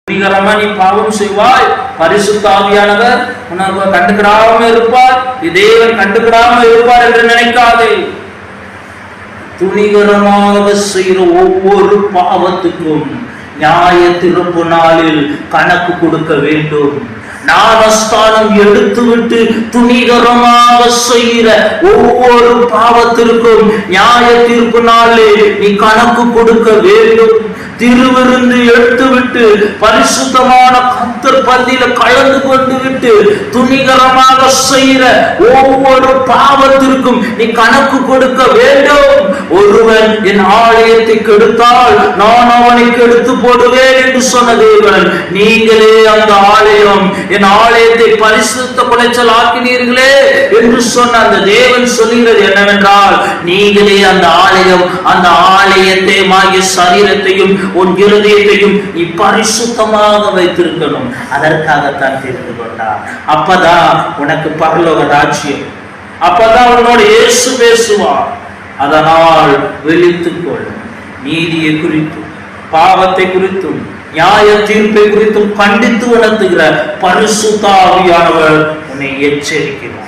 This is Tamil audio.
நீ பாவம் செய்வாய், பரிசுத்த ஆவியானவர் உனக்கு கண்டுக்கிடாம இருப்பார், தேவன் கண்டுக்கிடாம இருப்பார் என்று நினைக்காதே. துணிகரமாக செய்கிற ஒவ்வொரு பாவத்துக்கும் நியாய தீர்ப்பு நாளில் கணக்கு கொடுக்க வேண்டும். ஞானஸ்தானம் எடுத்துவிட்டு துணிகரமாக செய்கிற ஒவ்வொரு பாவத்திற்கும் நியாய தீர்ப்பு நாளில் நீ கணக்கு கொடுக்க வேண்டும். திருவிருந்து எடுத்துவிட்டு பரிசுத்தமான கர்த்தர் பந்தியில கலந்து கொண்டு விட்டு துணிகரமாக செய்கிற ஒவ்வொரு பாவத்திற்கும் நீ கணக்கு கொடுக்க வேண்டும். ஒருவன் என் ஆலயத்தை கெடுத்தால் நான் அவனை கெடுத்து போடுவேன் என்று சொன்ன தேவன், நீங்களே அந்த ஆலயம், என் ஆலயத்தை பரிசுத்த குலைச்சல் ஆக்கினீர்களே என்று சொன்ன அந்த தேவன் சொல்லுகிறது என்னவென்றால், நீங்களே அந்த ஆலயம், அந்த ஆலயத்தை ஆகிய சரீரத்தையும் உன் இருதயத்தையும் நீ பரிசுத்தமாக வைத்திருக்கணும். அதற்காகத்தான் தெரிந்து கொண்டார். அப்பதான் உனக்கு பரலோக ராஜ்யம், அப்பதான் உன்னோட இயேசு பேசுவார். அதனால் விழித்துக்கொள். நீதியை குறித்தும் பாவத்தை குறித்தும் நியாய தீர்ப்பை குறித்தும் கண்டித்து உணர்த்துகிற பரிசுத்த ஆவியானவர் உன்னை எச்சரிக்கிறார்.